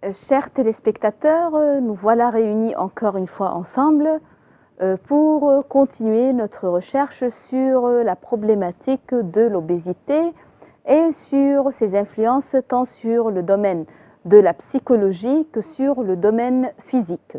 Chers téléspectateurs, nous voilà réunis encore une fois ensemble pour continuer notre recherche sur la problématique de l'obésité et sur ses influences tant sur le domaine de la psychologie que sur le domaine physique.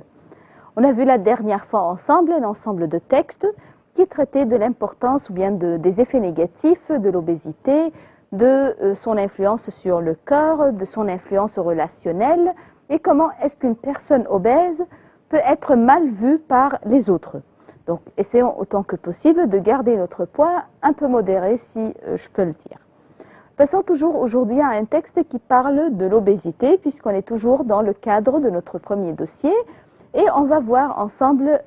On a vu la dernière fois ensemble un ensemble de textes qui traitaient de l'importance ou bien des effets négatifs de l'obésité, de son influence sur le corps, de son influence relationnelle et comment est-ce qu'une personne obèse peut être mal vue par les autres. Donc, essayons autant que possible de garder notre poids un peu modéré, si je peux le dire. Passons toujours aujourd'hui à un texte qui parle de l'obésité, puisqu'on est toujours dans le cadre de notre premier dossier, et on va voir ensemble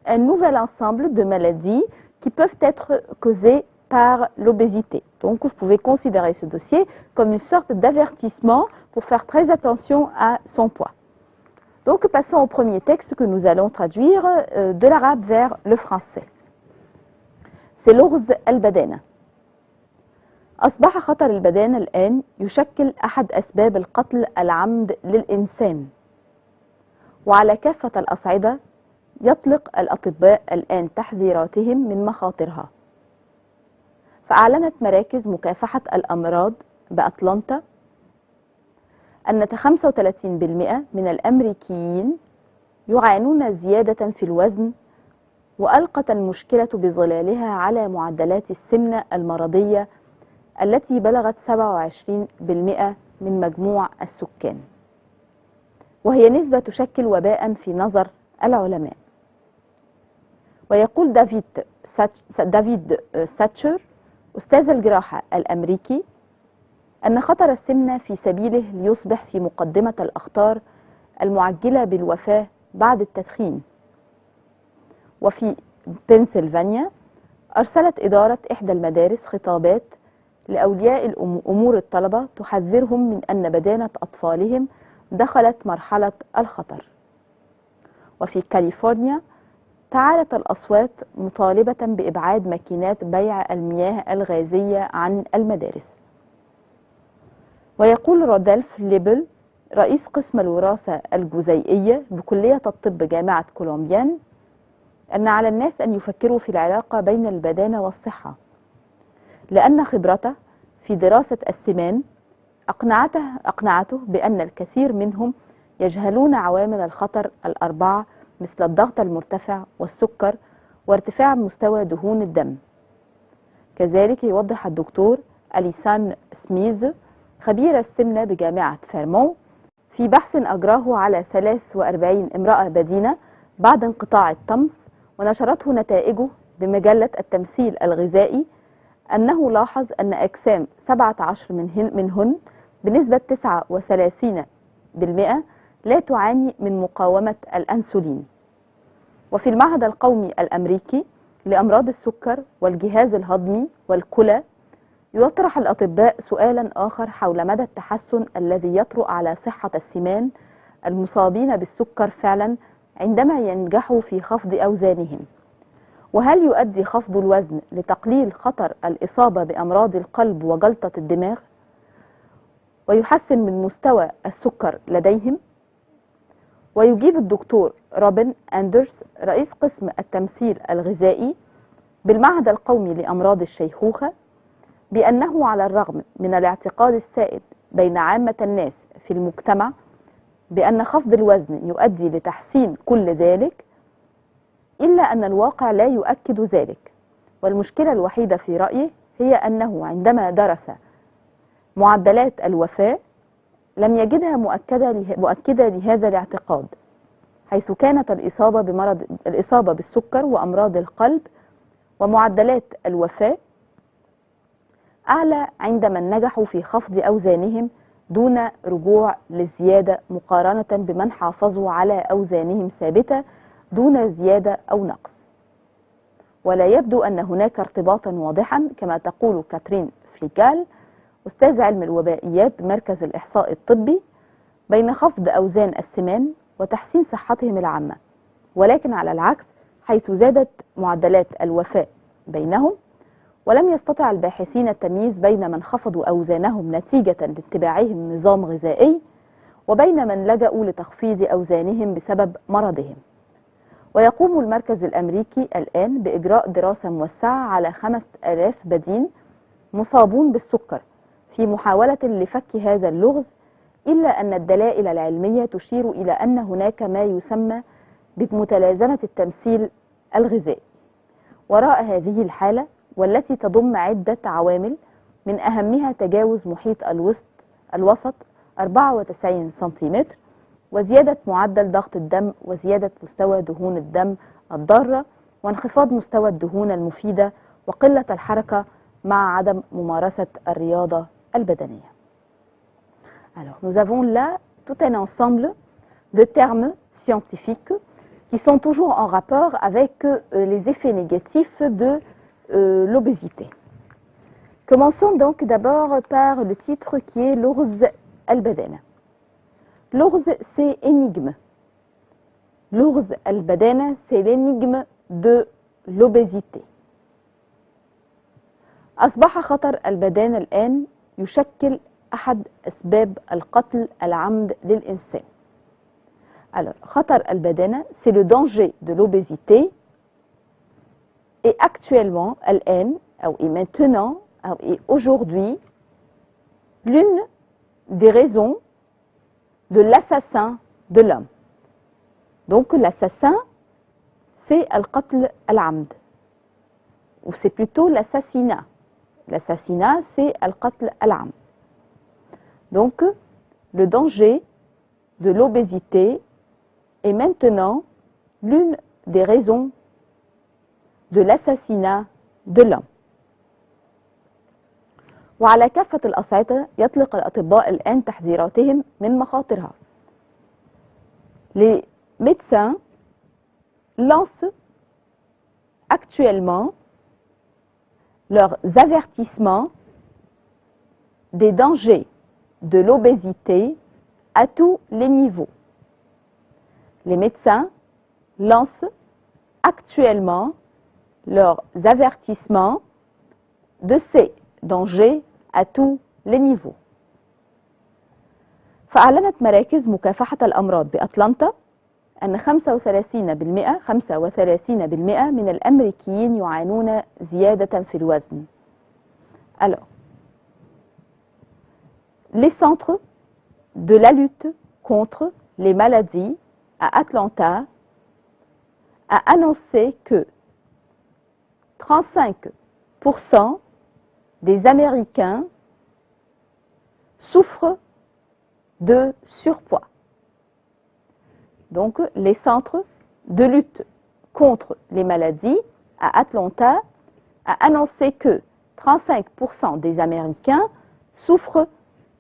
un nouvel ensemble de maladies qui peuvent être causées par l'obésité. Donc, vous pouvez considérer ce dossier comme une sorte d'avertissement pour faire très attention à son poids. Donc, passons au premier texte que nous allons traduire de l'arabe vers le français. C'est l'urz al-badana. أصبح خطر البدانة الآن يشكل أحد أسباب القتل العمد للإنسان، وعلى كافة الأصعدة يطلق الأطباء الآن تحذيراتهم من مخاطرها. فأعلنت مراكز مكافحة الأمراض بأتلانتا أن 35% من الأمريكيين يعانون زيادة في الوزن، وألقت المشكلة بظلالها على معدلات السمنة المرضية التي بلغت 27% من مجموع السكان، وهي نسبة تشكل وباء في نظر العلماء. ويقول دافيد ساتشر أستاذ الجراحة الأمريكي أن خطر السمنة في سبيله ليصبح في مقدمة الأخطار المعجلة بالوفاة بعد التدخين. وفي بنسلفانيا أرسلت إدارة إحدى المدارس خطابات لأولياء أمور الطلبة تحذرهم من أن بدانة أطفالهم دخلت مرحلة الخطر. وفي كاليفورنيا تعالت الأصوات مطالبة بإبعاد ماكينات بيع المياه الغازية عن المدارس. ويقول رودولف ليبل رئيس قسم الوراثة الجزيئية بكلية الطب جامعة كولومبيان أن على الناس أن يفكروا في العلاقة بين البدانة والصحة، لأن خبرته في دراسة السمان أقنعته بأن الكثير منهم يجهلون عوامل الخطر الأربعة مثل الضغط المرتفع والسكر وارتفاع مستوى دهون الدم. كذلك يوضح الدكتور أليسان سميز خبير السمنة بجامعة فيرمون في بحث أجراه على 43 امرأة بدينة بعد انقطاع الطمس ونشرته نتائجه بمجلة التمثيل الغذائي أنه لاحظ أن أجسام 17 منهن بنسبة 39% لا تعاني من مقاومة الأنسولين. وفي المعهد القومي الأمريكي لأمراض السكر والجهاز الهضمي والكلى يطرح الأطباء سؤالا آخر حول مدى التحسن الذي يطرأ على صحة السمان المصابين بالسكر فعلا عندما ينجحوا في خفض أوزانهم، وهل يؤدي خفض الوزن لتقليل خطر الإصابة بأمراض القلب وجلطة الدماغ ويحسن من مستوى السكر لديهم؟ ويجيب الدكتور روبن أندرز رئيس قسم التمثيل الغذائي بالمعهد القومي لأمراض الشيخوخة بأنه على الرغم من الاعتقاد السائد بين عامة الناس في المجتمع بأن خفض الوزن يؤدي لتحسين كل ذلك، إلا أن الواقع لا يؤكد ذلك. والمشكلة الوحيدة في رأيه هي أنه عندما درس معدلات الوفاة لم يجدها مؤكدة لهذا الاعتقاد، حيث كانت الإصابة بالسكر وأمراض القلب ومعدلات الوفاة أعلى عندما نجحوا في خفض أوزانهم دون رجوع للزيادة مقارنة بمن حافظوا على أوزانهم ثابتة دون زيادة أو نقص. ولا يبدو أن هناك ارتباطا واضحا كما تقول كاترين فليجال أستاذ علم الوبائيات بمركز الإحصاء الطبي بين خفض أوزان السمان وتحسين صحتهم العامة، ولكن على العكس حيث زادت معدلات الوفاة بينهم، ولم يستطع الباحثين التمييز بين من خفضوا أوزانهم نتيجة لاتباعهم نظام غذائي وبين من لجأوا لتخفيض أوزانهم بسبب مرضهم. ويقوم المركز الأمريكي الآن بإجراء دراسة موسعة على 5000 بدين مصابون بالسكر في محاولة لفك هذا اللغز، إلا أن الدلائل العلمية تشير إلى أن هناك ما يسمى بمتلازمة التمثيل الغذائي وراء هذه الحالة، والتي تضم عدة عوامل من أهمها تجاوز محيط الوسط 94 سنتيمتر، وزيادة معدل ضغط الدم، وزيادة مستوى دهون الدم الضارة، وانخفاض مستوى الدهون المفيدة، وقلة الحركة مع عدم ممارسة الرياضة البدنية. Alors, nous avons là tout un ensemble de termes scientifiques qui sont toujours en rapport avec les effets négatifs de l'obésité. Commençons donc d'abord par le titre qui est l'Urz al-Badana. L'Urz, c'est énigme. L'Urz al-Badana, c'est l'énigme de l'obésité. أصبح خطر البدانة الآن يشكل أحد أسباب القتل العمد للإنسان. Alors, خطر البدانة, c'est le danger de l'obésité. Et actuellement, الآن, et maintenant, et aujourd'hui, l'une des raisons de l'assassin de l'homme. Donc, l'assassin, c'est القتل العمد. Ou c'est plutôt l'assassinat. L'assassinat, c'est القتل العمد. Donc, le danger de l'obésité est maintenant l'une des raisons de l'assassinat de l'homme. وعلى كافة الأصعدة يطلق الأطباء الآن تحذيراتهم من مخاطرها. Les médecins lancent actuellement leurs avertissements des dangers de l'obésité à tous les niveaux. Les médecins lancent actuellement leurs avertissements de ces dangers à tous les niveaux. فأعلنت مراكز مكافحة الأمراض بأتلانتا أن 35% من الأمريكيين يعانون زيادة في الوزن. Alors, les centres de la lutte contre les maladies à Atlanta a annoncé que 35% des Américains souffrent de surpoids. Donc, les centres de lutte contre les maladies à Atlanta a annoncé que 35% des Américains souffrent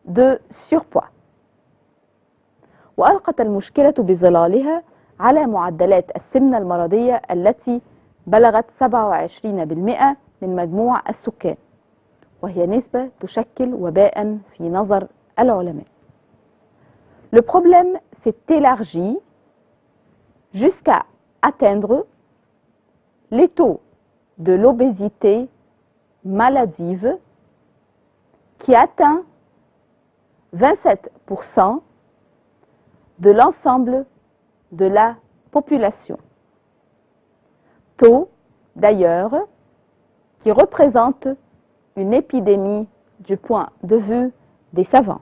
de surpoids. وألقت المشكلة بظلالها على معدلات السمنة المرضية التي بلغت 27% من مجموع السكان، وهي نسبة تشكل وباء في نظر العلماء. Le problème s'est élargi jusqu'à atteindre les taux de l'obésité maladive qui atteint 27% de l'ensemble de la population. Taux, d'ailleurs, qui représente une épidémie du point de vue des savants.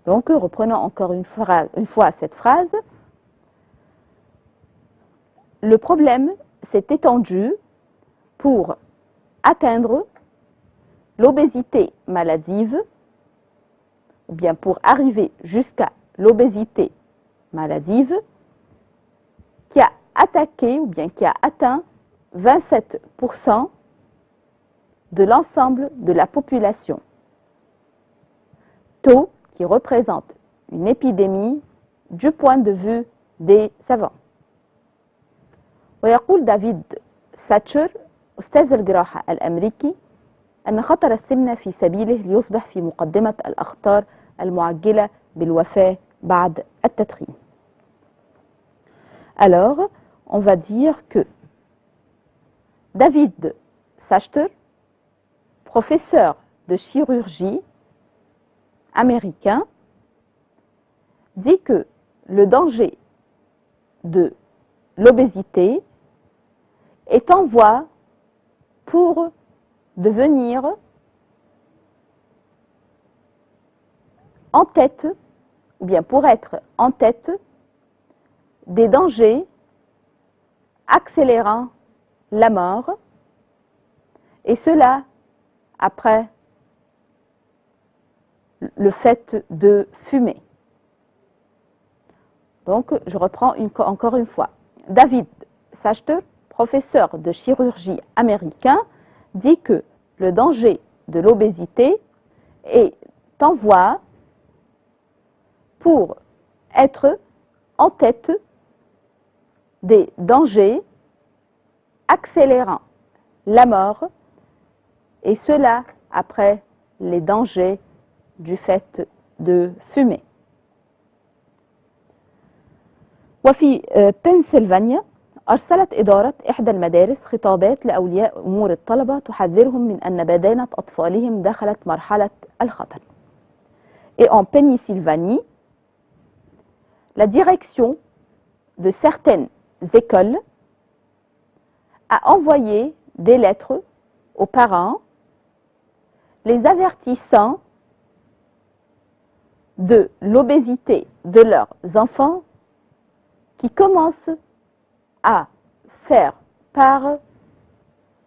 Donc, reprenons encore une fois cette phrase. Le problème s'est étendu pour atteindre l'obésité maladive, ou bien pour arriver jusqu'à l'obésité maladive, qui a attaqué, ou bien qui a atteint 27% de l'ensemble de la population. Taux qui représente une épidémie du point de vue des savants. ويقول دافيد ساتشر أستاذ الجراحة الأمريكي أن خطر السمنة في سبيله ليصبح في مقدمة الأخطار المعجلة بالوفاة بعد التدخين. Alors, on va dire que David Sachter, professeur de chirurgie américain, dit que le danger de l'obésité est en voie pour devenir en tête, ou bien pour être en tête des dangers accélérant la mort, et cela après le fait de fumer. Donc, je reprends encore une fois. David Sachter, professeur de chirurgie américain, dit que le danger de l'obésité est en voie pour être en tête des dangers accélérant la mort, et cela après les dangers du fait de fumer. وفي بنسلفانيا أرسلت إدارة إحدى المدارس خطابات لأولياء أمور الطلبة تحذرهم من أن بدانة أطفالهم دخلت مرحلة الخطر. Et en Pennsylvanie, la direction de certaines écoles a envoyé des lettres aux parents les avertissant de l'obésité de leurs enfants qui commencent à faire part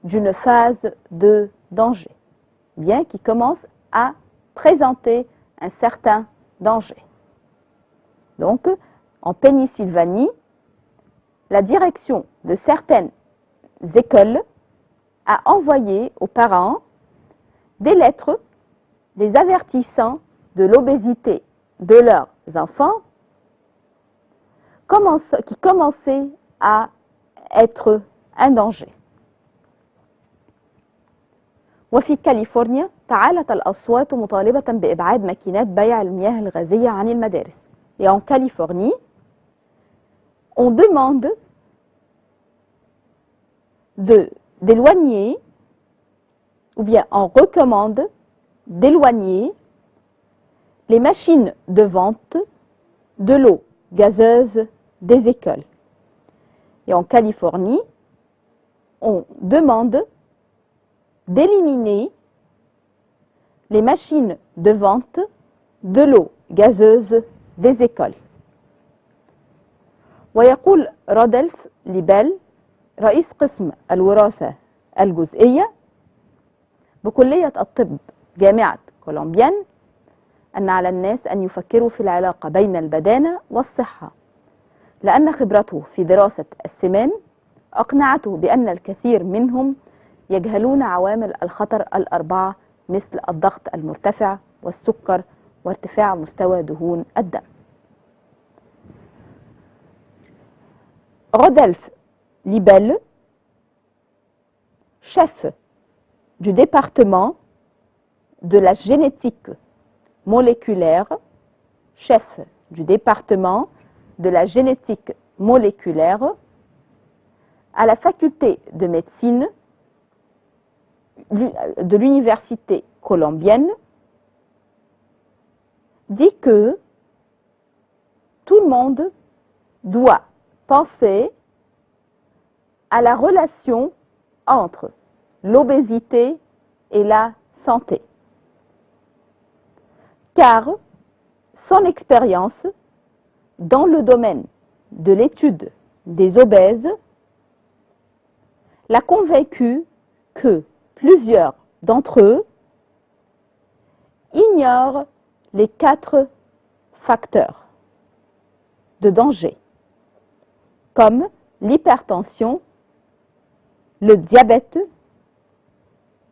d'une phase de danger, bien qui commencent à présenter un certain danger. Donc, en Pennsylvanie, la direction de certaines écoles a envoyé aux parents des lettres les avertissant de l'obésité de leurs enfants qui commençaient à être un danger. وفي كاليفورنيا تعالت الأصوات مطالبة بإبعاد ماكينات بيع المياه الغازية عن المدارس. Et en Californie, on demande d'éloigner, ou bien on recommande d'éloigner les machines de vente de l'eau gazeuse des écoles. Et en Californie, on demande d'éliminer les machines de vente de l'eau gazeuse des écoles. ويقول رودلف ليبل رئيس قسم الوراثة الجزئية بكلية الطب جامعة كولومبيان أن على الناس أن يفكروا في العلاقة بين البدانة والصحة، لأن خبرته في دراسة السمان أقنعته بأن الكثير منهم يجهلون عوامل الخطر الأربعة مثل الضغط المرتفع والسكر وارتفاع مستوى دهون الدم. Rodolphe Libelle, chef du département de la génétique moléculaire, chef du département de la génétique moléculaire à la faculté de médecine de l'université colombienne, dit que tout le monde doit penser à la relation entre l'obésité et la santé, car son expérience dans le domaine de l'étude des obèses l'a convaincu que plusieurs d'entre eux ignorent les 4 facteurs de danger, comme l'hypertension, le diabète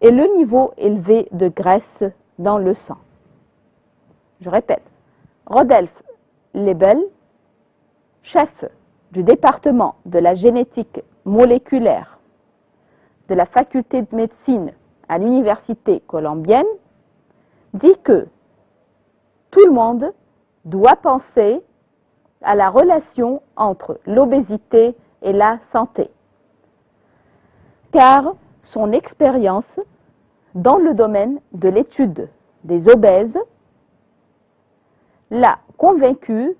et le niveau élevé de graisse dans le sang. Je répète, Rodolphe Libelle, chef du département de la génétique moléculaire de la faculté de médecine à l'université colombienne, dit que tout le monde doit penser à la relation entre l'obésité et la santé, car son expérience dans le domaine de l'étude des obèses l'a convaincu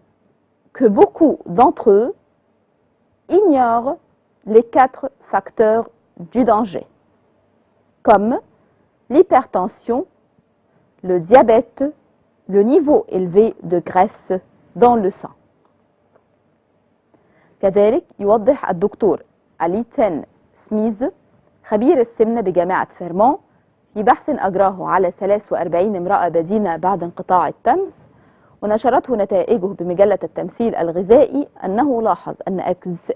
que beaucoup d'entre eux ignorent les 4 facteurs du danger, comme l'hypertension, le diabète, le niveau élevé de graisse dans le sang. كذلك يوضح الدكتور أليسان سميث خبير السمنة بجامعة فيرمون في بحث أجراه على 43 امرأة بدينة بعد انقطاع التمس ونشرته نتائجه بمجلة التمثيل الغذائي أنه لاحظ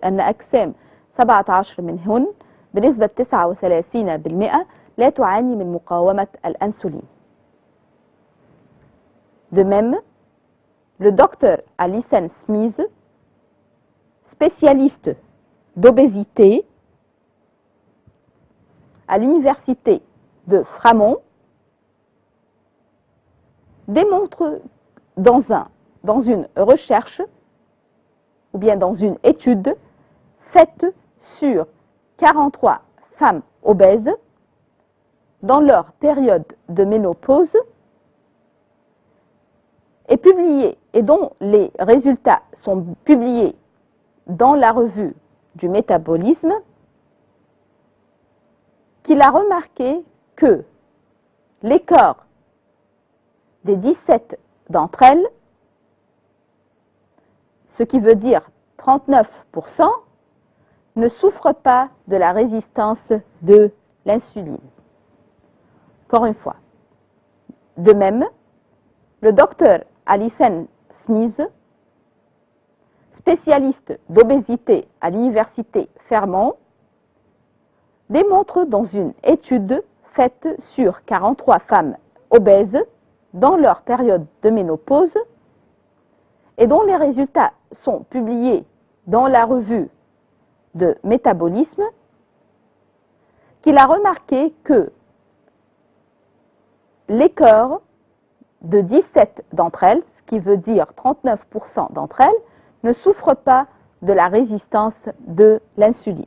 أن أجسام 17 منهن بنسبة 39% لا تعاني من مقاومة الأنسولين. De même, le docteur Alison Smith, spécialiste d'obésité à l'université de Framont, démontre dans une recherche ou bien dans une étude faite sur 43 femmes obèses dans leur période de ménopause et publiée et dont les résultats sont publiés dans la revue du métabolisme, qu'il a remarqué que les corps des 17 d'entre elles, ce qui veut dire 39%, ne souffrent pas de la résistance de l'insuline. Encore une fois. De même, le docteur Alison Smith, spécialiste d'obésité à l'université Fairmont, démontre dans une étude faite sur 43 femmes obèses dans leur période de ménopause et dont les résultats sont publiés dans la revue de métabolisme, qu'il a remarqué que les corps de 17 d'entre elles, ce qui veut dire 39% d'entre elles, ne souffrent pas de la résistance de l'insuline.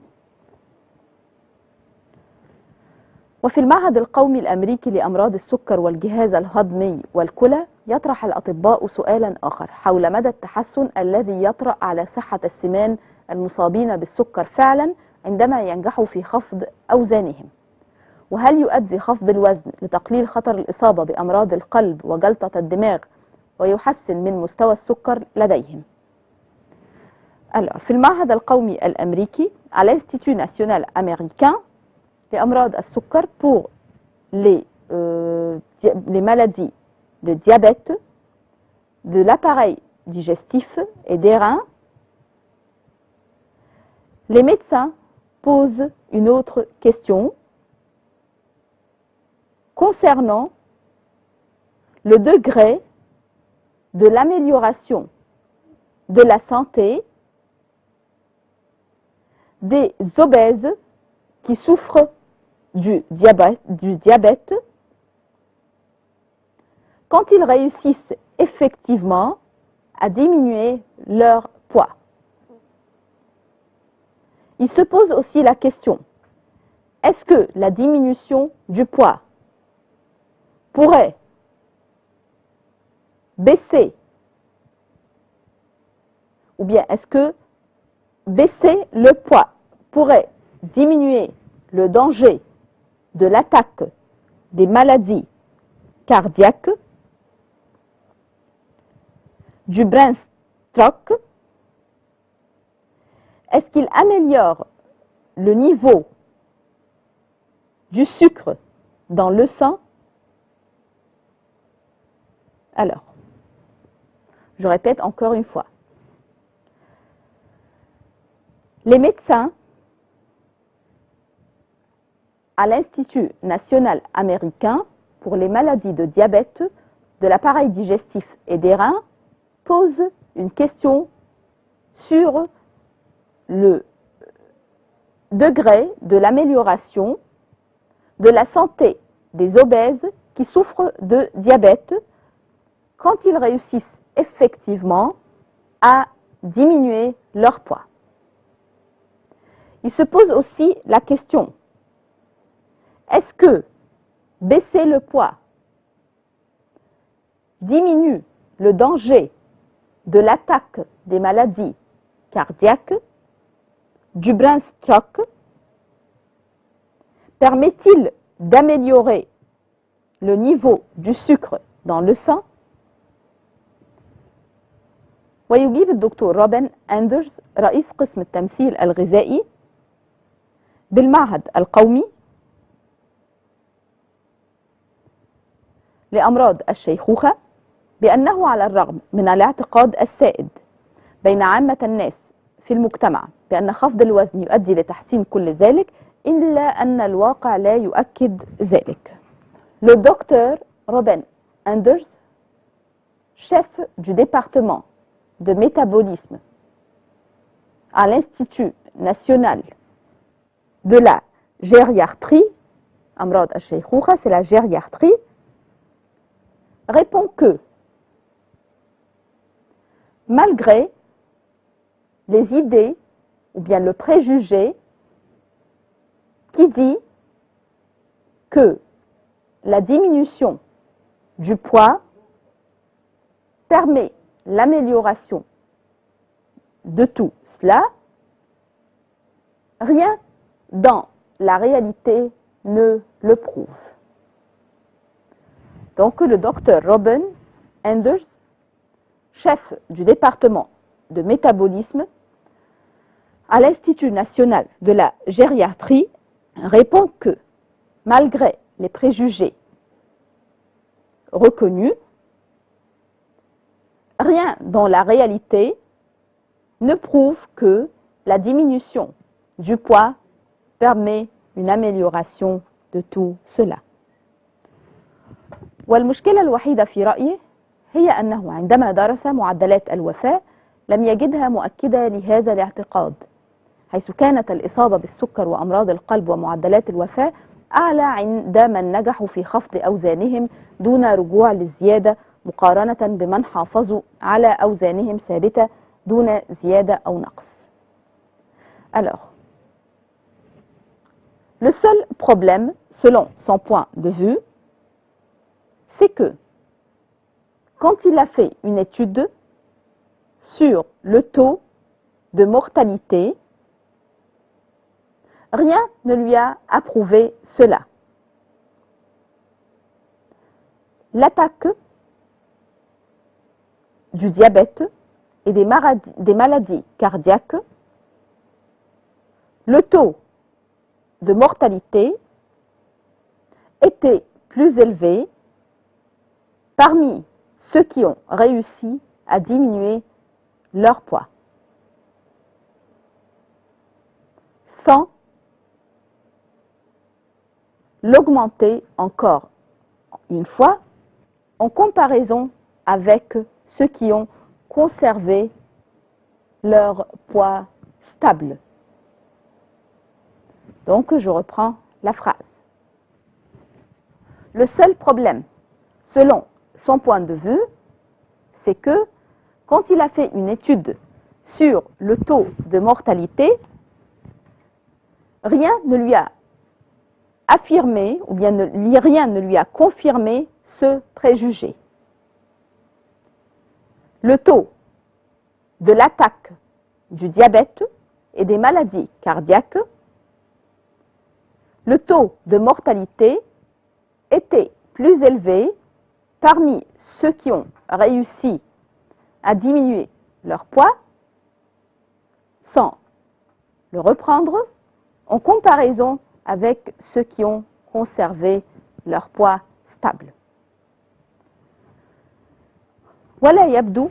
وفي المعهد القومي الأمريكي لأمراض السكر والجهاز الهضمي والكلى يطرح الأطباء سؤالا آخر حول مدى التحسن الذي يطرأ على صحة السمان المصابين بالسكر فعلا عندما ينجحوا في خفض أوزانهم، وهل يؤدي خفض الوزن لتقليل خطر الإصابة بأمراض القلب وجلطة الدماغ ويحسن من مستوى السكر لديهم. Alors, في المعهد القومي الأمريكي à l'Institut national américain لأمراض السكر pour les maladies de diabète, de l'appareil digestif et des reins, les médecins posent une autre question concernant le degré de l'amélioration de la santé des obèses qui souffrent du diabète quand ils réussissent effectivement à diminuer leur poids. Il se pose aussi la question, est-ce que la diminution du poids pourrait baisser, ou bien est-ce que baisser le poids pourrait diminuer le danger de l'attaque des maladies cardiaques, du brain stroke? Est-ce qu'il améliore le niveau du sucre dans le sang? Alors, je répète encore une fois. Les médecins à l'Institut national américain pour les maladies de diabète, de l'appareil digestif et des reins posent une question sur le degré de l'amélioration de la santé des obèses qui souffrent de diabète quand ils réussissent effectivement à diminuer leur poids. Il se pose aussi la question, est-ce que baisser le poids diminue le danger de l'attaque des maladies cardiaques, du brain stroke, permet-il d'améliorer le niveau du sucre dans le sang? ويجيب الدكتور روبن أندرز رئيس قسم التمثيل الغذائي بالمعهد القومي لأمراض الشيخوخة بأنه على الرغم من الاعتقاد السائد بين عامة الناس في المجتمع بأن خفض الوزن يؤدي لتحسين كل ذلك إلا أن الواقع لا يؤكد ذلك. Le docteur Robin Anders, chef du département de métabolisme à l'Institut national de la gériatrie, Amrad al-Sheikhoukha, c'est la gériatrie, répond que malgré les idées ou bien le préjugé qui dit que la diminution du poids permet l'amélioration de tout cela, rien dans la réalité ne le prouve. Donc le docteur Robin Anders, chef du département de métabolisme à l'Institut national de la gériatrie, répond que malgré les préjugés reconnus, rien dans la réalité ne prouve que la diminution du poids permet une amélioration de tout cela. والمشكلة الوحيدة في رأيه هي أنه عندما درس معدلات الوفاة لم يجدها مؤكدة لهذا الاعتقاد، حيث كانت الإصابة بالسكر وأمراض القلب ومعدلات الوفاة أعلى عند من نجحوا في خفض أوزانهم دون رجوع للزيادة مقارنة بمن حافظوا على أوزانهم ثابتة دون زيادة أو نقص. Alors, le seul problème, selon son point de vue, c'est que quand il a fait une étude sur le taux de mortalité, rien ne lui a approuvé cela. L'attaque du diabète et des maladies cardiaques, le taux de mortalité était plus élevé parmi ceux qui ont réussi à diminuer leur poids, sans l'augmenter encore une fois en comparaison avec ceux qui ont conservé leur poids stable. Donc, je reprends la phrase. Le seul problème, selon son point de vue, c'est que quand il a fait une étude sur le taux de mortalité, rien ne lui a affirmé, ou bien rien ne lui a confirmé ce préjugé. Le taux de l'attaque du diabète et des maladies cardiaques, le taux de mortalité était plus élevé parmi ceux qui ont réussi à diminuer leur poids sans le reprendre en comparaison avec ceux qui ont conservé leur poids stable. ولا يبدو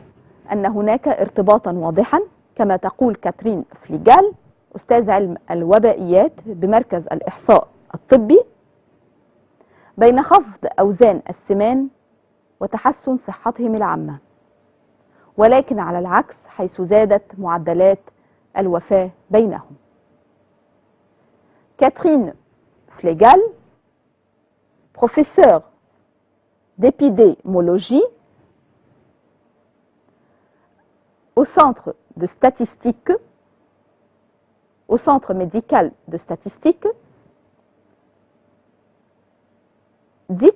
أن هناك ارتباطا واضحا كما تقول كاترين فليجال أستاذ علم الوبائيات بمركز الإحصاء الطبي بين خفض أوزان السمان وتحسن صحتهم العامة، ولكن على العكس حيث زادت معدلات الوفاة بينهم. Catherine Flegal, professeure d'épidémiologie au centre de statistique, au centre médical de statistique, dit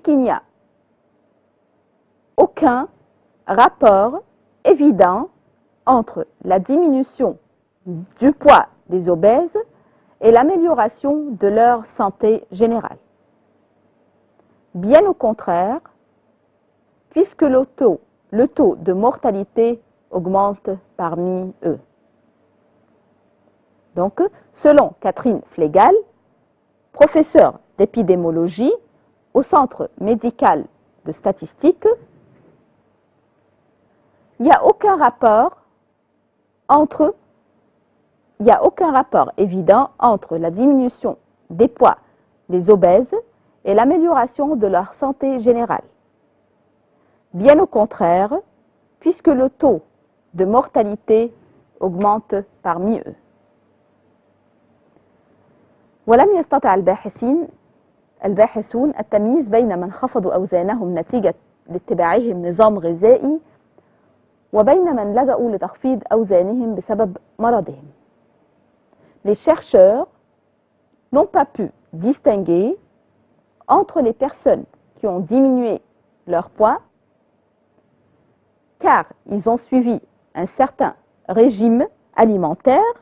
qu'il n'y a aucun rapport évident entre la diminution du poids des obèses et l'amélioration de leur santé générale. Bien au contraire, puisque le taux de mortalité augmente parmi eux. Donc, selon Catherine Flegal, professeure d'épidémiologie au Centre médical de statistique, il n'y a aucun rapport évident entre la diminution des poids des obèses et l'amélioration de leur santé générale. Bien au contraire, puisque le taux de mortalité augmente parmi eux. ولم يستطع الباحثون التمييز بين من خفضوا أوزانهم نتيجة لاتباعهم نظام غذائي وبين من لجأوا لتخفيض أوزانهم بسبب مرضهم. Les chercheurs n'ont pas pu distinguer entre les personnes qui ont diminué leur poids car ils ont suivi un certain régime alimentaire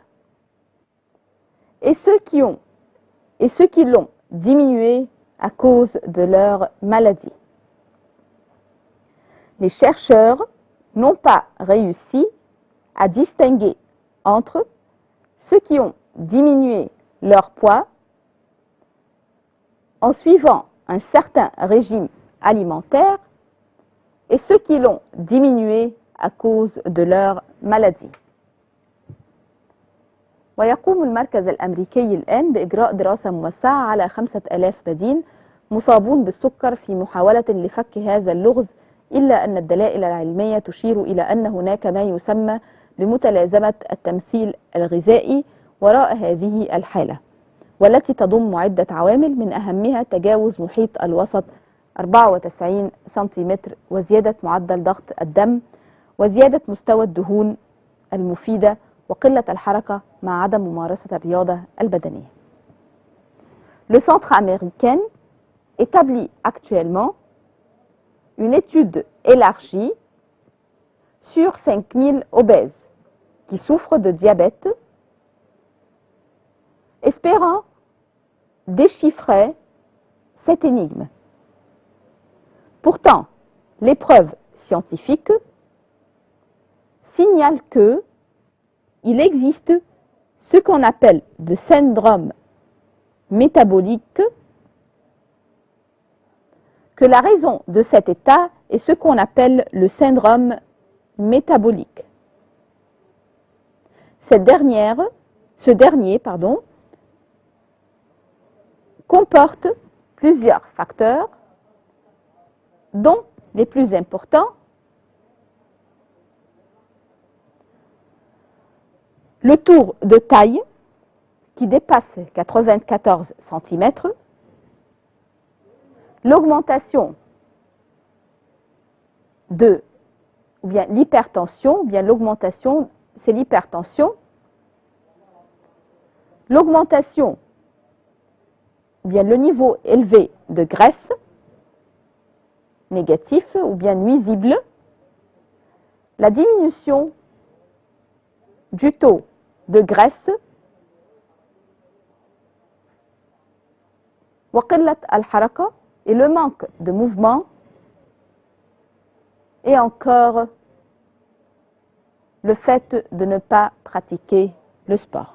et ceux qui l'ont diminué à cause de leur maladie. Les chercheurs n'ont pas réussi à distinguer entre ceux qui ont diminué leur poids en suivant un certain régime alimentaire et ceux qui l'ont diminué à cause de leur maladie. ويقوم المركز الأمريكي الآن بإجراء دراسة موسعة على 5000 بدين مصابون بالسكر في محاولة لفك هذا اللغز، إلا أن الدلائل العلمية تشير إلى أن هناك ما يسمى بمتلازمة التمثيل الغذائي وراء هذه الحالة، والتي تضم عدة عوامل من أهمها تجاوز محيط الوسط 94 سنتيمتر وزيادة معدل ضغط الدم وزيادة مستوى الدهون المفيدة وقلة الحركة مع عدم ممارسة الرياضة البدنية. Le centre américain établit actuellement une étude élargie sur 5000 obèses qui souffrent de diabète, espérant déchiffrer cette énigme. Pourtant, les preuves scientifiques signalent qu'il existe ce qu'on appelle le syndrome métabolique, que la raison de cet état est ce qu'on appelle le syndrome métabolique. Ce dernier comporte plusieurs facteurs, dont les plus importants le tour de taille qui dépasse 94 cm, l'augmentation ou bien l'hypertension, l'augmentation ou bien le niveau élevé de graisse négatif ou bien nuisible, la diminution du taux de graisse وقلة الحركة et le manque de mouvement et encore le fait de ne pas pratiquer le sport.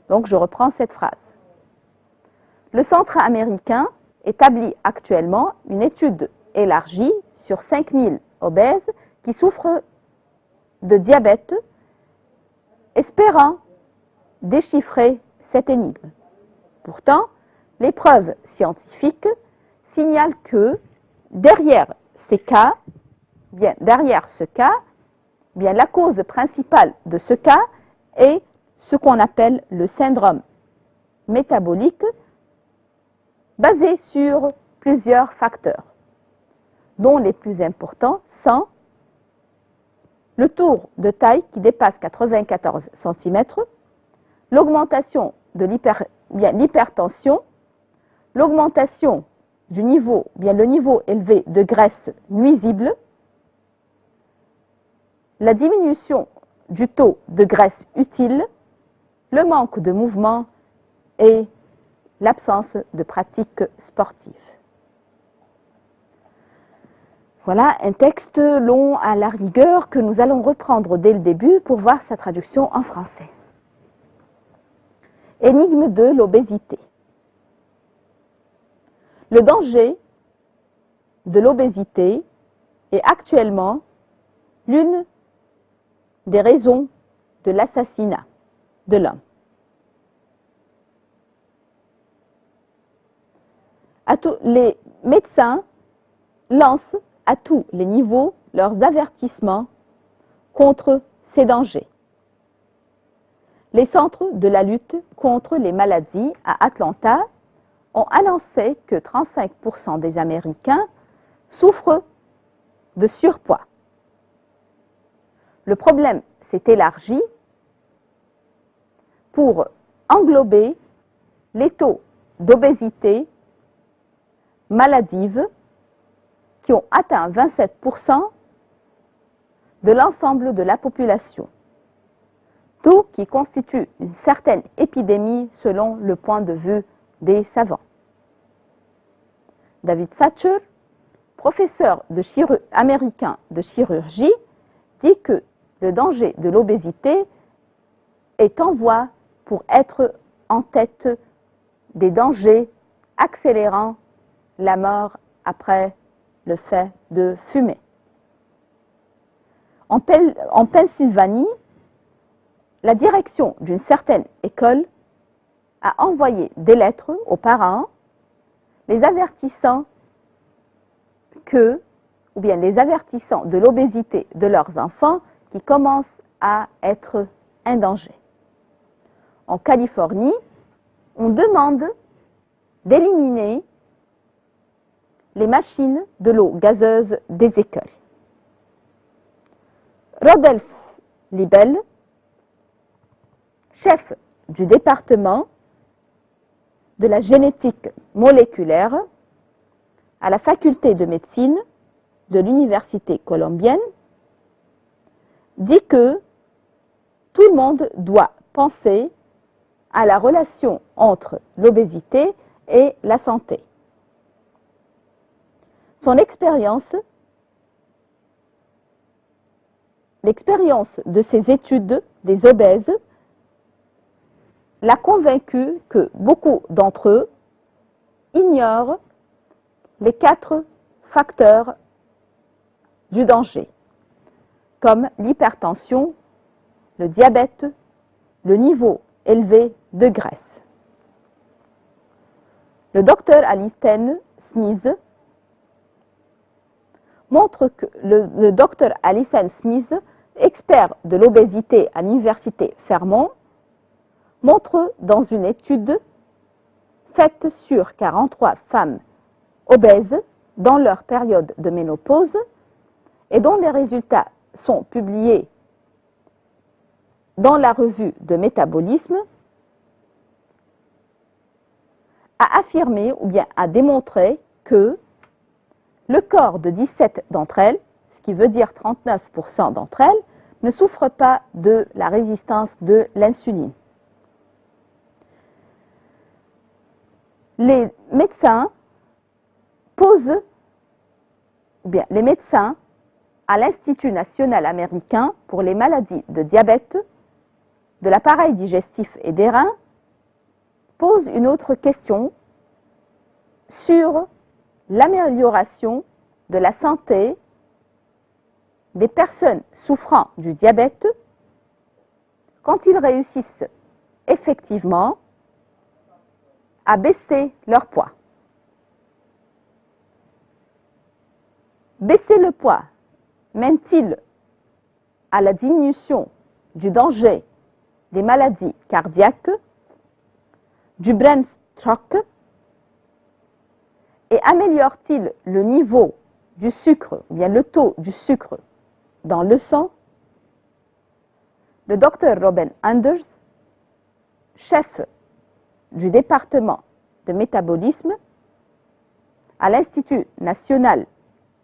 Donc je reprends cette phrase. Le centre américain établit actuellement une étude élargie sur 5000 obèses qui souffrent de diabète, espérant déchiffrer cette énigme. Pourtant, les preuves scientifiques signalent que derrière ce cas, la cause principale de ce cas est ce qu'on appelle le syndrome métabolique, basé sur plusieurs facteurs, dont les plus importants sont le tour de taille qui dépasse 94 cm, l'augmentation de l'hypertension, l'augmentation du niveau, bien le niveau élevé de graisse nuisible, la diminution du taux de graisse utile, le manque de mouvement et l'absence de pratique sportive. Voilà un texte long à la rigueur que nous allons reprendre dès le début pour voir sa traduction en français. Énigme de l'obésité. Le danger de l'obésité est actuellement l'une des raisons de l'assassinat de l'homme. Les médecins lancent à tous les niveaux leurs avertissements contre ces dangers. Les centres de la lutte contre les maladies à Atlanta ont annoncé que 35% des Américains souffrent de surpoids. Le problème s'est élargi pour englober les taux d'obésité maladive qui ont atteint 27% de l'ensemble de la population, taux qui constitue une certaine épidémie selon le point de vue des savants. David Satcher, professeur américain de chirurgie, dit que le danger de l'obésité est en voie pour être en tête des dangers accélérant la mort après le fait de fumer. En Pennsylvanie, la direction d'une certaine école a envoyé des lettres aux parents les avertissant de l'obésité de leurs enfants qui commence à être un danger. En Californie, on demande d'éliminer les machines de l'eau gazeuse des écoles. Rodolphe Libel, chef du département de la génétique moléculaire à la faculté de médecine de l'université colombienne, dit que tout le monde doit penser à la relation entre l'obésité et la santé. Son expérience, l'expérience de ses études des obèses, l'a convaincu que beaucoup d'entre eux ignorent les 4 facteurs du danger, comme l'hypertension, le diabète, le niveau élevé de graisse. Le docteur Alison Smith montre que le docteur Alison Smith, expert de l'obésité à l'université Fairmont, montre dans une étude faite sur 43 femmes obèses dans leur période de ménopause et dont les résultats sont publiés dans la revue de métabolisme, a affirmé ou bien a démontré que le corps de 17 d'entre elles, ce qui veut dire 39% d'entre elles, ne souffrent pas de la résistance de l'insuline. Les médecins à l'Institut national américain pour les maladies de diabète, de l'appareil digestif et des reins, posent une autre question sur l'amélioration de la santé des personnes souffrant du diabète quand ils réussissent effectivement à baisser leur poids. Baisser le poids mène-t-il à la diminution du danger des maladies cardiaques, du brain stroke, et améliore-t-il le niveau du sucre, ou bien le taux du sucre dans le sang? Le docteur Robin Anders, chef du département de métabolisme à l'Institut national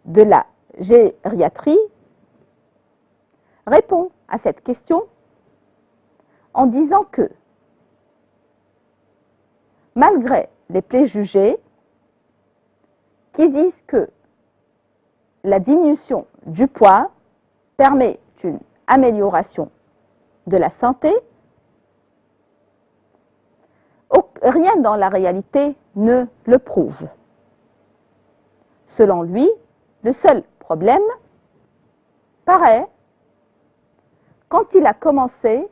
de la gériatrie répond à cette question en disant que, malgré les préjugés qui disent que la diminution du poids permet une amélioration de la santé, rien dans la réalité ne le prouve. Selon lui, le seul problème paraît quand il a commencé,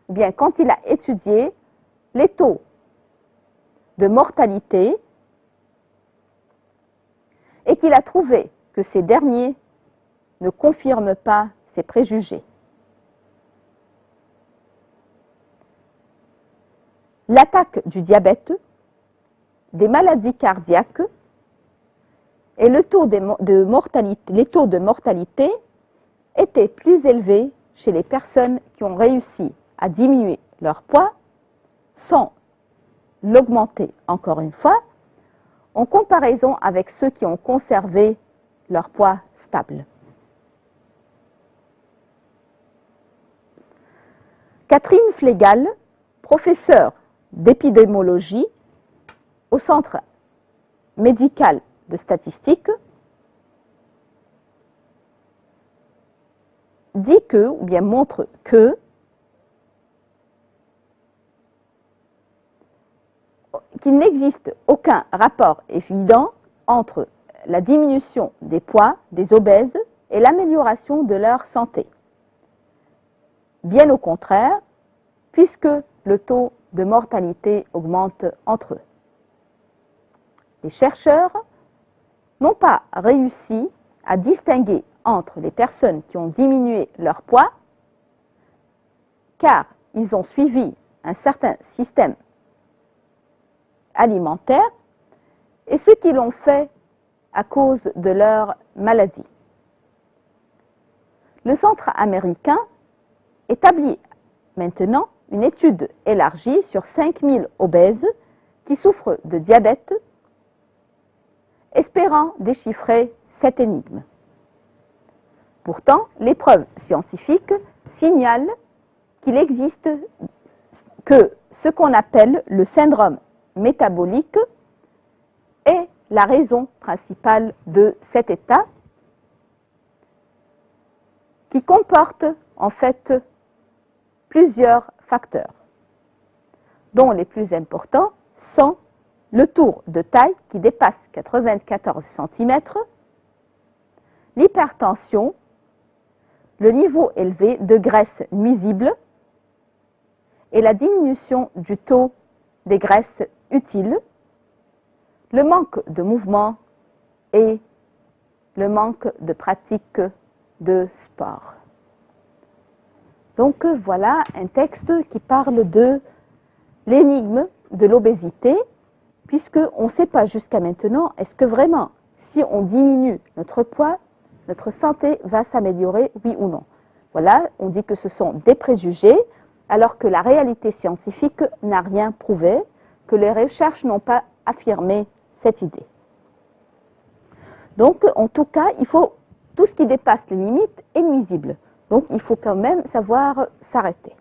ou bien quand il a étudié les taux de mortalité et qu'il a trouvé que ces derniers ne confirment pas ses préjugés. L'attaque du diabète, des maladies cardiaques et les taux de mortalité étaient plus élevés chez les personnes qui ont réussi à diminuer leur poids sans l'augmenter encore une fois, en comparaison avec ceux qui ont conservé leur poids stable. Catherine Flegal, professeure d'épidémiologie au Centre médical de statistique, dit que, ou bien montre que, qu'il n'existe aucun rapport évident entre la diminution des poids des obèses et l'amélioration de leur santé. Bien au contraire, puisque le taux de mortalité augmente entre eux. Les chercheurs n'ont pas réussi à distinguer entre les personnes qui ont diminué leur poids, car ils ont suivi un certain système alimentaire, et ceux qui l'ont fait à cause de leur maladie. Le Centre américain établit maintenant une étude élargie sur 5000 obèses qui souffrent de diabète, espérant déchiffrer cette énigme. Pourtant, les preuves scientifiques signalent qu'il existe que ce qu'on appelle le syndrome métabolique est la raison principale de cet état qui comporte en fait plusieurs facteurs, dont les plus importants sont le tour de taille qui dépasse 94 cm, l'hypertension, le niveau élevé de graisse nuisible et la diminution du taux des graisses utiles, le manque de mouvement et le manque de pratique de sport. Donc voilà un texte qui parle de l'énigme de l'obésité, puisqu'on ne sait pas jusqu'à maintenant, est-ce que vraiment, si on diminue notre poids, notre santé va s'améliorer, oui ou non. Voilà, on dit que ce sont des préjugés, alors que la réalité scientifique n'a rien prouvé, que les recherches n'ont pas affirmé cette idée. Donc, en tout cas, il faut, tout ce qui dépasse les limites est nuisible. Donc, il faut quand même savoir s'arrêter.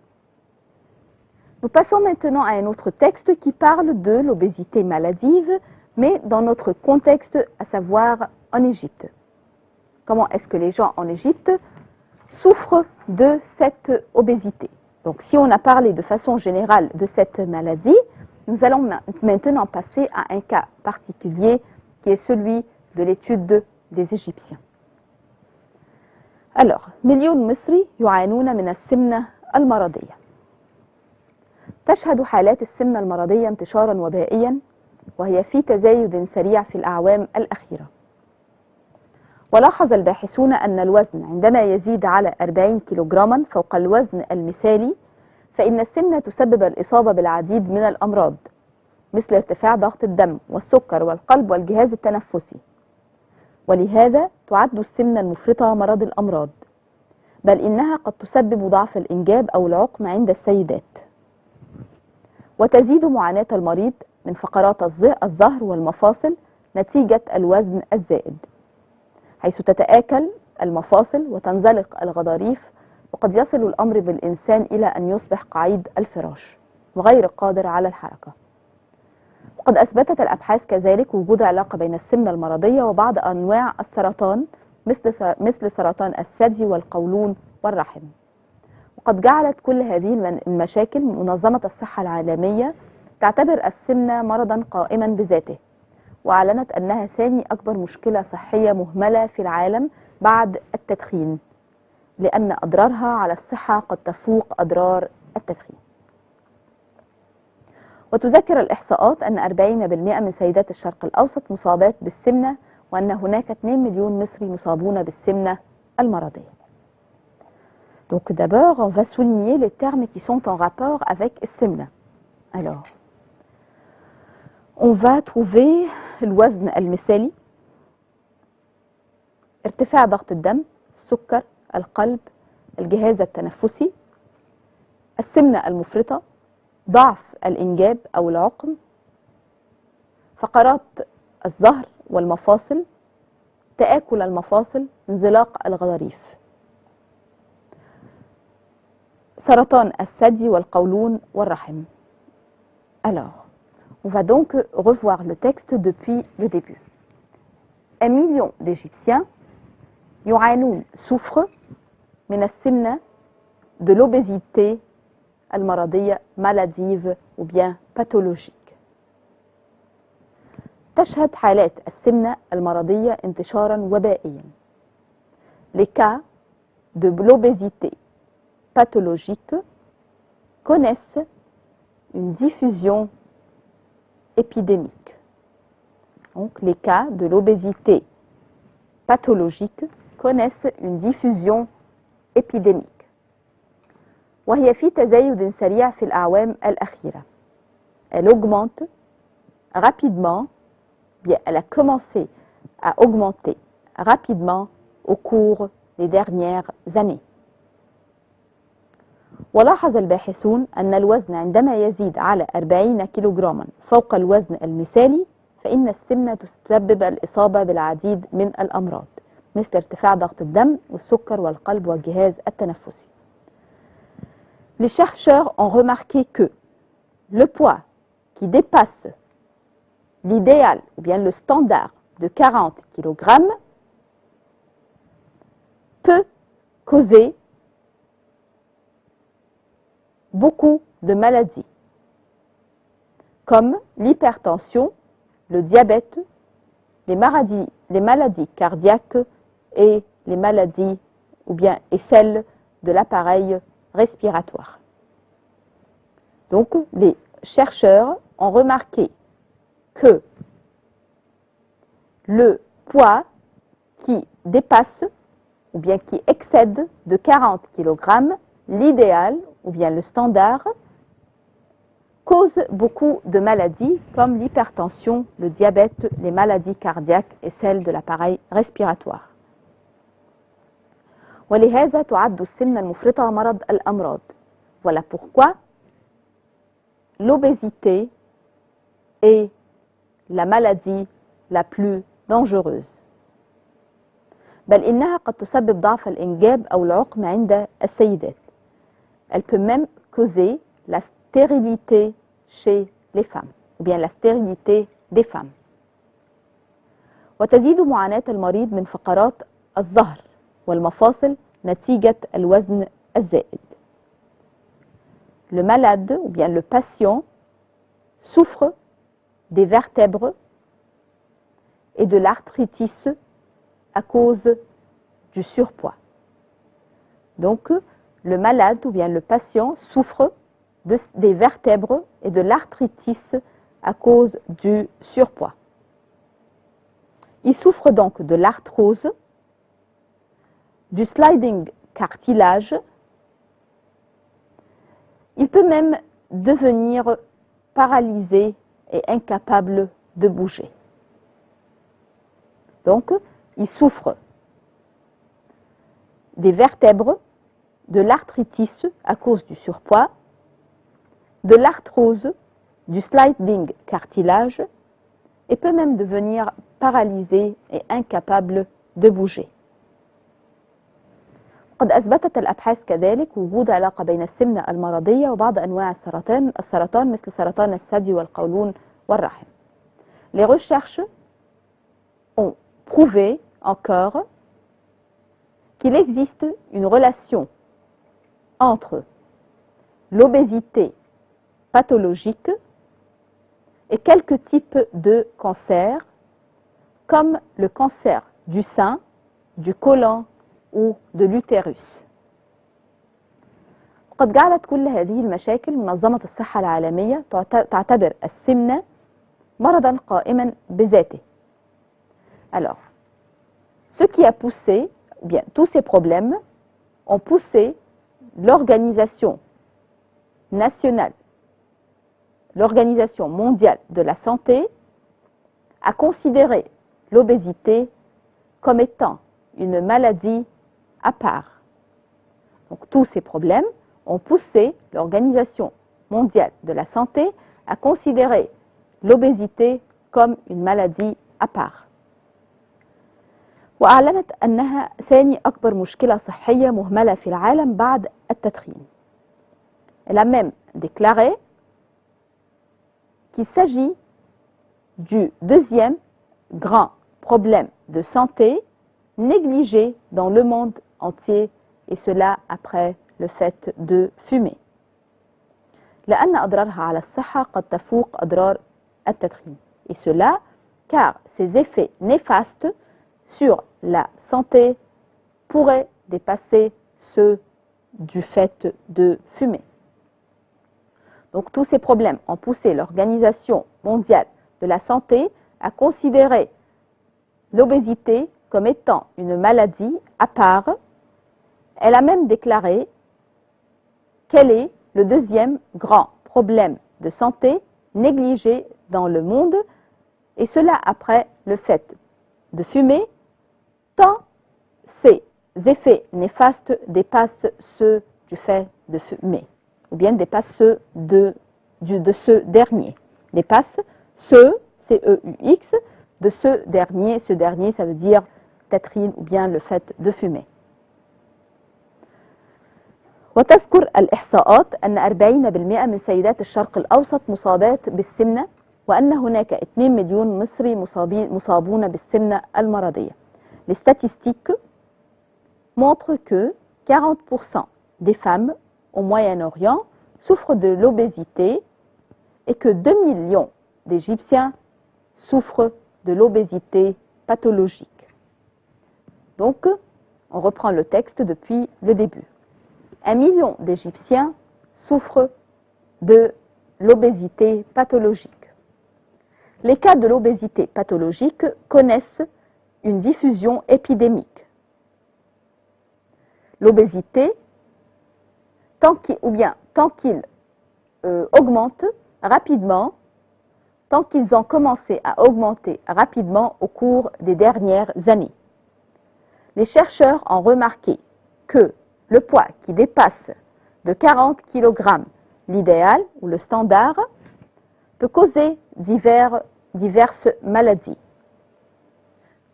Nous passons maintenant à un autre texte qui parle de l'obésité maladive, mais dans notre contexte, à savoir en Égypte. Comment est-ce que les gens en Égypte souffrent de cette obésité? Donc, si on a parlé de façon générale de cette maladie, nous allons maintenant passer à un cas particulier qui est celui de l'étude des Égyptiens. Alors, مليون مصري يعانون من السمنة المرضية. تشهد حالات السمنة المرضية انتشارا وبائيا، وهي في تزايد سريع في الأعوام الأخيرة. ولاحظ الباحثون أن الوزن عندما يزيد على 40 كيلوغراما فوق الوزن المثالي، فإن السمنة تسبب الإصابة بالعديد من الأمراض، مثل ارتفاع ضغط الدم والسكر والقلب والجهاز التنفسي. ولهذا تعد السمنة المفرطة مرض الأمراض، بل إنها قد تسبب ضعف الإنجاب أو العقم عند السيدات. وتزيد معاناة المريض من فقرات الظهر والمفاصل نتيجة الوزن الزائد، حيث تتآكل المفاصل وتنزلق الغضاريف، وقد يصل الأمر بالإنسان إلى أن يصبح قعيد الفراش وغير قادر على الحركة. وقد أثبتت الأبحاث كذلك وجود علاقة بين السمنة المرضية وبعض أنواع السرطان مثل سرطان الثدي والقولون والرحم. وقد جعلت كل هذه المشاكل منظمة الصحة العالمية تعتبر السمنة مرضا قائما بذاته، وأعلنت أنها ثاني أكبر مشكلة صحية مهملة في العالم بعد التدخين، لأن أضرارها على الصحة قد تفوق أضرار التدخين. وتذكر الإحصاءات أن 40% من سيدات الشرق الأوسط مصابات بالسمنة، وأن هناك 2 مليون مصري مصابون بالسمنة المرضية. Donc d'abord, on va souligner les termes qui sont en rapport avec السمنة. Alors, on va trouver الوزن المثالي، ارتفاع ضغط الدم، السكر، القلب، الجهاز التنفسي، السمنة المفرطة، ضعف الإنجاب أو العقم، فقرات الظهر والمفاصل، تآكل المفاصل، انزلاق الغضاريف، سرطان الثدي والقولون والرحم. Alors, on va donc revoir le texte depuis le début. 1 million d'Égyptiens يعانون souffrent من السمنة de l'obésité المرضية maladive ou bien pathologique. تشهد حالات السمنة المرضية انتشارا وبائيا. Les cas de l'obésité pathologique connaissent une diffusion épidémique. Donc les cas de l'obésité pathologique connaissent une diffusion épidémique. وهي في تزايد سريع في الأعوام الأخيرة. Elle augmente rapidement, bien elle a commencé à augmenter rapidement au cours des dernières années. ولاحظ الباحثون أن الوزن عندما يزيد على 40 كيلوغراما فوق الوزن المثالي فإن السمنة تسبب الإصابة بالعديد من الأمراض مثل ارتفاع ضغط الدم والسكر والقلب والجهاز التنفسي. Les chercheurs ont remarqué que le poids qui dépasse l'idéal ou bien le standard de 40 kg peut causer beaucoup de maladies comme l'hypertension, le diabète, les maladies cardiaques et les maladies ou bien et celles de l'appareil respiratoire. Donc les chercheurs ont remarqué que le poids qui dépasse ou bien qui excède de 40 kg, l'idéal ou bien le standard, cause beaucoup de maladies comme l'hypertension, le diabète, les maladies cardiaques et celles de l'appareil respiratoire. ولهذا تعد السمنة المفرطة مرض الأمراض. Voilà pourquoi l'obésité est la maladie la plus dangereuse. بل إنها قد تسبب ضعف الإنجاب أو العقم عند السيدات. Elle peut même causer la stérilité chez les femmes, ou bien la stérilité des femmes. وتزيد معاناة المريض من فقرات الظهر والمفاصل نتيجة الوزن الزائد. Le malade ou bien le patient souffre des vertèbres et de l'arthritis à cause du surpoids. Donc, le malade ou bien le patient souffre des vertèbres et de l'arthritis à cause du surpoids. Il souffre donc de l'arthrose, du sliding cartilage. Il peut même devenir paralysé et incapable de bouger. Donc, il souffre des vertèbres, de l'arthritis à cause du surpoids, de l'arthrose, du sliding cartilage et peut même devenir paralysé et incapable de bouger. قد أثبتت الأبحاث كذلك وجود علاقة بين السمنة المرضية وبعض أنواع السرطان مثل سرطان الثدي والقولون والرحم. Les recherches ont prouvé encore qu'il existe une relation entre l'obésité pathologique et quelques types de cancers comme le cancer du sein, du côlon ou de l'utérus. قد جعلت كل هذه المشاكل منظمة الصحة العالمية تعتبر السمنة مرضا قائما بذاته. Alors, ce qui a poussé, ou bien tous ces problèmes ont poussé l'organisation nationale, l'Organisation mondiale de la santé à considérer l'obésité comme étant une maladie à part. Donc tous ces problèmes ont poussé l'Organisation mondiale de la santé à considérer l'obésité comme une maladie à part. وأعلنت أنها ثاني أكبر مشكلة صحية مهملة في العالم بعد التدخين. Elle a même déclaré qu'il s'agit du deuxième grand problème de santé négligé dans le monde entier, et cela après le fait de fumer. لأن أضرارها على الصحة قد تفوق أضرار التدخين. Et cela car ses effets néfastes sur la santé pourraient dépasser ceux du fait de fumer. Donc tous ces problèmes ont poussé l'Organisation mondiale de la santé à considérer l'obésité comme étant une maladie à part. Elle a même déclaré quel est le deuxième grand problème de santé négligé dans le monde, et cela après le fait de fumer, tant ces effets néfastes dépassent ceux du fait de fumer, ou bien dépassent ceux de ce dernier, dépassent ceux, C-E-U-X, de ce dernier ça veut dire تدخين ou bien le fait de fumer. وتذكر الإحصاءات أن 40% من سيدات الشرق الأوسط مصابات بالسمنة، وأن هناك 2 مليون مصري مصابون بالسمنة المرضية. Les statistiques montrent que 40% des femmes au Moyen-Orient souffrent de l'obésité et que 2 millions d'Égyptiens souffrent de l'obésité pathologique. Donc, on reprend le texte depuis le début. 1 million d'Égyptiens souffrent de l'obésité pathologique. Les cas de l'obésité pathologique connaissent une diffusion épidémique. L'obésité, tant qu'ils augmentent rapidement, tant qu'ils ont commencé à augmenter rapidement au cours des dernières années. Les chercheurs ont remarqué que le poids qui dépasse de 40 kg l'idéal ou le standard peut causer diverses maladies,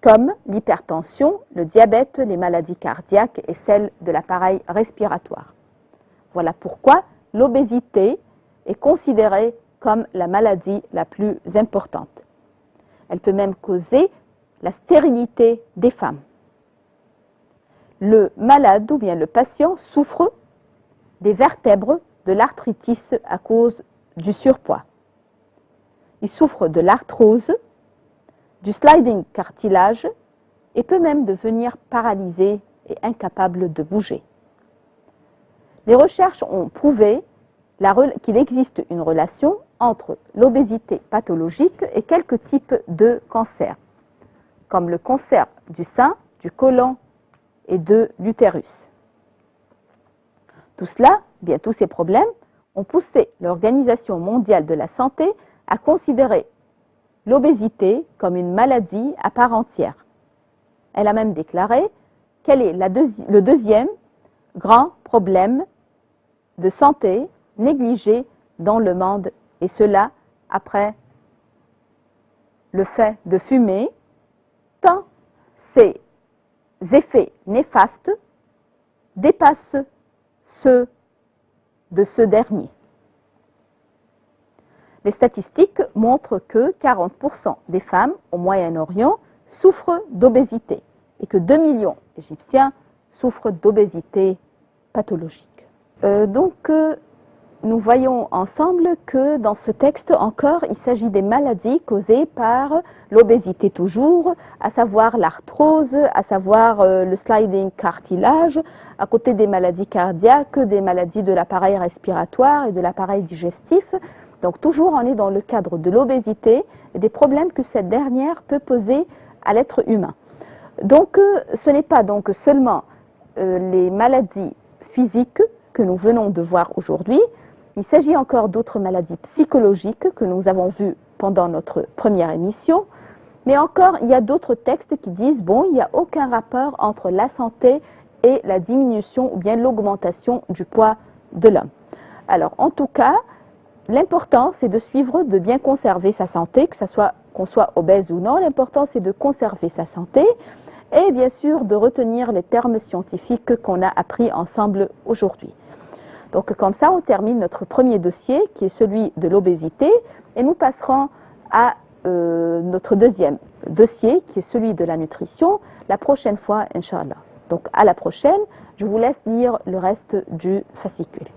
comme l'hypertension, le diabète, les maladies cardiaques et celles de l'appareil respiratoire. Voilà pourquoi l'obésité est considérée comme la maladie la plus importante. Elle peut même causer la stérilité des femmes. Le malade ou bien le patient souffre des vertèbres, de l'arthritis à cause du surpoids. Il souffre de l'arthrose, du sliding cartilage et peut même devenir paralysé et incapable de bouger. Les recherches ont prouvé qu'il existe une relation entre l'obésité pathologique et quelques types de cancers, comme le cancer du sein, du côlon et de l'utérus. Tout cela, bien tous ces problèmes, ont poussé l'Organisation mondiale de la santé à considérer l'obésité comme une maladie à part entière. Elle a même déclaré quel est le deuxième grand problème de santé négligé dans le monde, et cela après le fait de fumer, tant ses effets néfastes dépassent ceux de ce dernier. Les statistiques montrent que 40% des femmes au Moyen-Orient souffrent d'obésité et que 2 millions d'Égyptiens souffrent d'obésité pathologique. Nous voyons ensemble que dans ce texte encore, il s'agit des maladies causées par l'obésité toujours, à savoir l'arthrose, à savoir le sliding cartilage, à côté des maladies cardiaques, des maladies de l'appareil respiratoire et de l'appareil digestif. Donc toujours on est dans le cadre de l'obésité et des problèmes que cette dernière peut poser à l'être humain. Donc ce n'est pas donc seulement les maladies physiques que nous venons de voir aujourd'hui. Il s'agit encore d'autres maladies psychologiques que nous avons vues pendant notre première émission. Mais encore, il y a d'autres textes qui disent, bon, il n'y a aucun rapport entre la santé et la diminution ou bien l'augmentation du poids de l'homme. Alors, en tout cas, l'important, c'est de suivre, de bien conserver sa santé, que ce soit qu'on soit obèse ou non. L'important, c'est de conserver sa santé et bien sûr de retenir les termes scientifiques qu'on a appris ensemble aujourd'hui. Donc comme ça, on termine notre premier dossier qui est celui de l'obésité et nous passerons à notre deuxième dossier qui est celui de la nutrition la prochaine fois, Inch'Allah. Donc à la prochaine, je vous laisse lire le reste du fascicule.